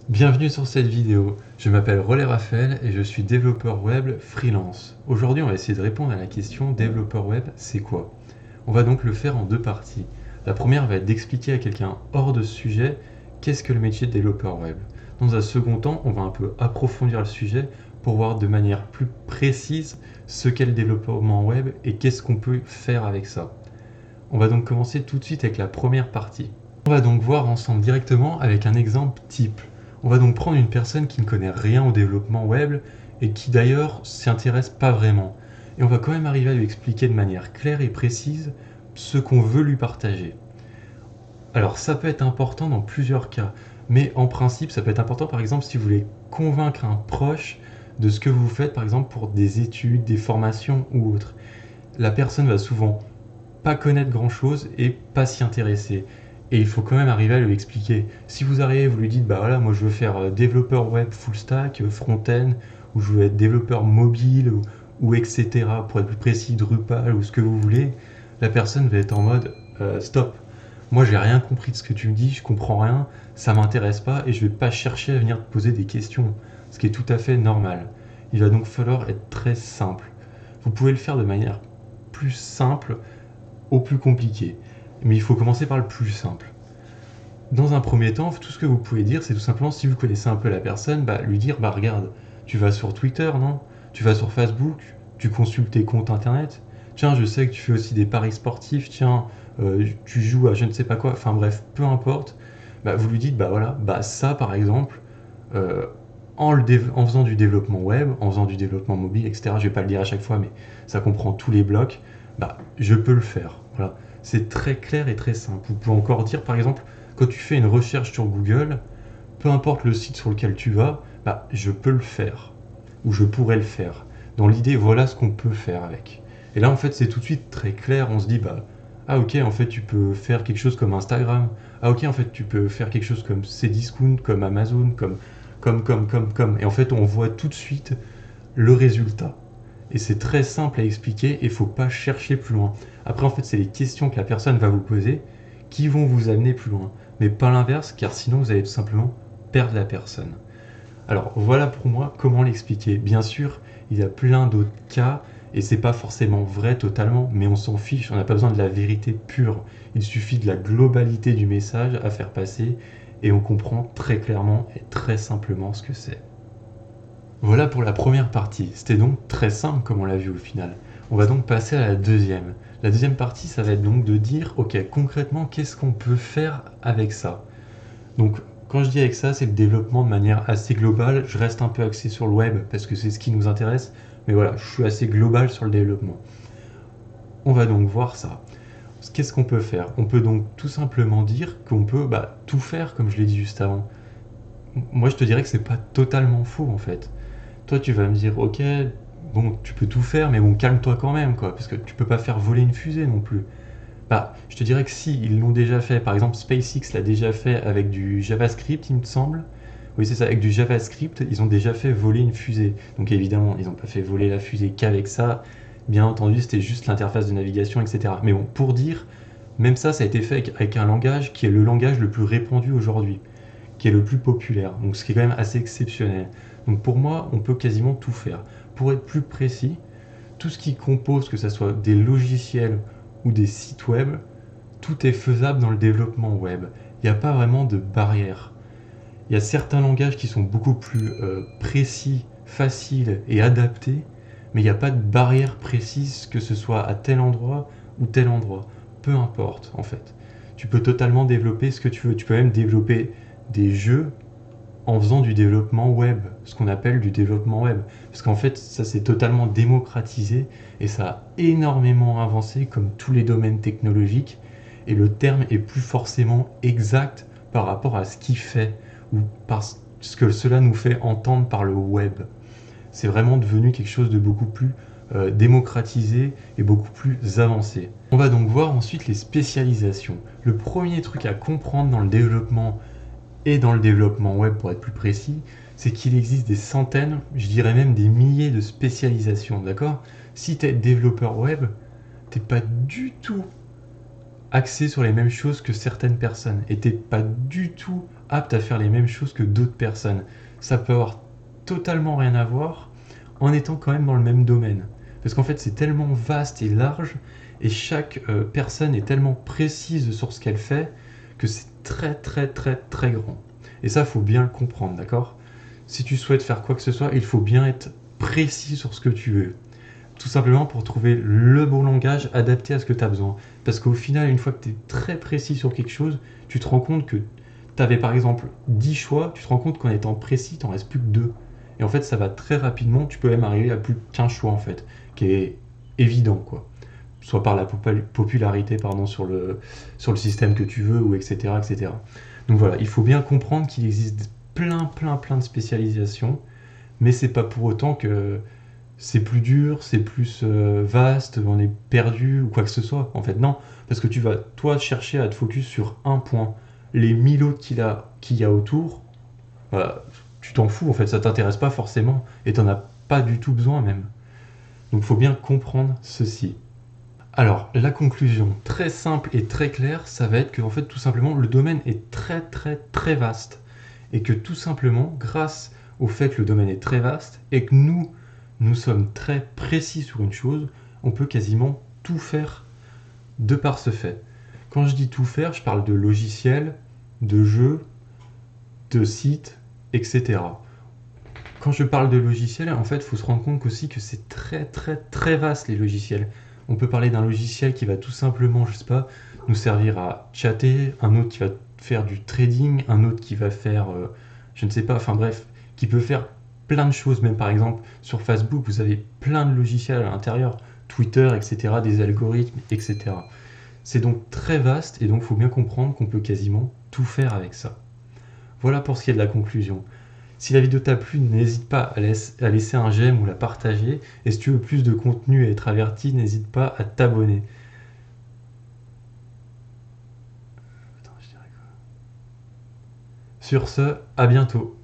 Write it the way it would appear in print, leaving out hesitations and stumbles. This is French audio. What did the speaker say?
Bienvenue sur cette vidéo, je m'appelle Rollet Raphaël et je suis développeur web freelance. Aujourd'hui on va essayer de répondre à la question développeur web c'est quoi? On va donc le faire en deux parties. La première va être d'expliquer à quelqu'un hors de ce sujet qu'est-ce que le métier de développeur web. Dans un second temps on va un peu approfondir le sujet pour voir de manière plus précise ce qu'est le développement web et qu'est-ce qu'on peut faire avec ça. On va donc commencer tout de suite avec la première partie. On va donc voir ensemble directement avec un exemple type. On va donc prendre une personne qui ne connaît rien au développement web et qui d'ailleurs s'y intéresse pas vraiment. Et on va quand même arriver à lui expliquer de manière claire et précise ce qu'on veut lui partager. Alors ça peut être important dans plusieurs cas, mais en principe ça peut être important par exemple si vous voulez convaincre un proche de ce que vous faites par exemple pour des études, des formations ou autres. La personne va souvent pas connaître grand chose et pas s'y intéresser. Et il faut quand même arriver à lui expliquer. Si vous arrivez, vous lui dites, bah voilà, moi je veux faire développeur web full stack, front-end, ou je veux être développeur mobile, ou etc., pour être plus précis, Drupal, ou ce que vous voulez, la personne va être en mode, stop, moi j'ai rien compris de ce que tu me dis, je comprends rien, ça m'intéresse pas, et je vais pas chercher à venir te poser des questions, ce qui est tout à fait normal. Il va donc falloir être très simple. Vous pouvez le faire de manière plus simple au plus compliqué. Mais il faut commencer par le plus simple. Dans un premier temps, tout ce que vous pouvez dire, c'est tout simplement, si vous connaissez un peu la personne, lui dire, regarde, tu vas sur Twitter, non? Tu vas sur Facebook, tu consultes tes comptes internet. Tiens, je sais que tu fais aussi des paris sportifs, tiens, tu joues à je ne sais pas quoi, enfin bref, peu importe. Vous lui dites, voilà, ça par exemple, euh, en faisant du développement web, en faisant du développement mobile, etc., je vais pas le dire à chaque fois, mais ça comprend tous les blocs, je peux le faire. Voilà. C'est très clair et très simple. Vous pouvez encore dire, par exemple, quand tu fais une recherche sur Google, peu importe le site sur lequel tu vas, je peux le faire. Ou je pourrais le faire. Dans l'idée, voilà ce qu'on peut faire avec. Et là, en fait, c'est tout de suite très clair. On se dit, ah ok, en fait, tu peux faire quelque chose comme Instagram. Ah ok, en fait, tu peux faire quelque chose comme Cdiscount, comme Amazon, comme. Et en fait, on voit tout de suite le résultat. Et c'est très simple à expliquer et il ne faut pas chercher plus loin. Après, en fait, c'est les questions que la personne va vous poser qui vont vous amener plus loin. Mais pas l'inverse, car sinon vous allez tout simplement perdre la personne. Alors voilà pour moi comment l'expliquer. Bien sûr, il y a plein d'autres cas et c'est pas forcément vrai totalement, mais on s'en fiche, on n'a pas besoin de la vérité pure. Il suffit de la globalité du message à faire passer et on comprend très clairement et très simplement ce que c'est. Voilà pour la première partie. C'était donc très simple comme on l'a vu au final. On va donc passer à la deuxième. La deuxième partie, ça va être donc de dire, ok, concrètement, qu'est-ce qu'on peut faire avec ça? Donc, quand je dis avec ça, c'est le développement de manière assez globale. Je reste un peu axé sur le web parce que c'est ce qui nous intéresse. Mais voilà, je suis assez global sur le développement. On va donc voir ça. Qu'est-ce qu'on peut faire? On peut donc tout simplement dire qu'on peut tout faire, comme je l'ai dit juste avant. Moi, je te dirais que c'est pas totalement faux en fait. Toi, tu vas me dire, ok, bon, tu peux tout faire, mais bon, calme-toi quand même, quoi, parce que tu peux pas faire voler une fusée non plus. Je te dirais que si, ils l'ont déjà fait. Par exemple, SpaceX l'a déjà fait avec du JavaScript, il me semble. Oui, c'est ça, avec du JavaScript, ils ont déjà fait voler une fusée. Donc évidemment, ils n'ont pas fait voler la fusée qu'avec ça. Bien entendu, c'était juste l'interface de navigation, etc. Mais bon, pour dire, même ça a été fait avec un langage qui est le langage le plus répandu aujourd'hui, qui est le plus populaire. Donc ce qui est quand même assez exceptionnel. Donc pour moi, on peut quasiment tout faire. Pour être plus précis, tout ce qui compose, que ce soit des logiciels ou des sites web, tout est faisable dans le développement web. Il n'y a pas vraiment de barrière. Il y a certains langages qui sont beaucoup plus précis, faciles et adaptés, mais il n'y a pas de barrière précise que ce soit à tel endroit ou tel endroit. Peu importe en fait. Tu peux totalement développer ce que tu veux. Tu peux même développer des jeux en faisant du développement web, ce qu'on appelle du développement web. Parce qu'en fait, ça s'est totalement démocratisé et ça a énormément avancé comme tous les domaines technologiques et le terme est plus forcément exact par rapport à ce qu'il fait ou par ce que cela nous fait entendre par le web. C'est vraiment devenu quelque chose de beaucoup plus démocratisé et beaucoup plus avancé. On va donc voir ensuite les spécialisations. Le premier truc à comprendre dans le développement et dans le développement web pour être plus précis, c'est qu'il existe des centaines, je dirais même des milliers de spécialisations, d'accord? Si tu es développeur web, t'es pas du tout axé sur les mêmes choses que certaines personnes et t'es pas du tout aptes à faire les mêmes choses que d'autres personnes. Ça peut avoir totalement rien à voir en étant quand même dans le même domaine. Parce qu'en fait, c'est tellement vaste et large, et chaque personne est tellement précise sur ce qu'elle fait, que c'est très très très très grand. Et ça, il faut bien le comprendre, d'accord? Si tu souhaites faire quoi que ce soit, il faut bien être précis sur ce que tu veux. Tout simplement pour trouver le bon langage adapté à ce que tu as besoin. Parce qu'au final, une fois que tu es très précis sur quelque chose, tu te rends compte que tu avais par exemple 10 choix, tu te rends compte qu'en étant précis, t'en restes plus que 2. Et en fait, ça va très rapidement, tu peux même arriver à plus de 15 choix en fait, qui est évident quoi. Soit par la popularité sur le système que tu veux, ou etc., etc. Donc voilà, il faut bien comprendre qu'il existe plein de spécialisations, mais c'est pas pour autant que c'est plus dur, c'est plus vaste, on est perdu ou quoi que ce soit. En fait, non, parce que tu vas, toi, chercher à te focus sur un point. Les 1000 autres qu'il y a autour, bah, tu t'en fous, en fait, ça t'intéresse pas forcément, et t'en as pas du tout besoin même. Donc, il faut bien comprendre ceci. Alors, la conclusion très simple et très claire, ça va être que, en fait, tout simplement, le domaine est très vaste. Et que tout simplement, grâce au fait que le domaine est très vaste et que nous sommes très précis sur une chose, on peut quasiment tout faire de par ce fait. Quand je dis tout faire, je parle de logiciels, de jeux, de sites, etc. Quand je parle de logiciels, en fait, il faut se rendre compte aussi que c'est très vaste les logiciels. On peut parler d'un logiciel qui va tout simplement, je sais pas, nous servir à chatter, un autre qui va faire du trading, un autre qui va faire, je ne sais pas, enfin bref, qui peut faire plein de choses. Même par exemple sur Facebook, vous avez plein de logiciels à l'intérieur, Twitter, etc., des algorithmes, etc. C'est donc très vaste et donc il faut bien comprendre qu'on peut quasiment tout faire avec ça. Voilà pour ce qui est de la conclusion. Si la vidéo t'a plu, n'hésite pas à laisser un j'aime ou la partager. Et si tu veux plus de contenu et être averti, n'hésite pas à t'abonner. Sur ce, à bientôt.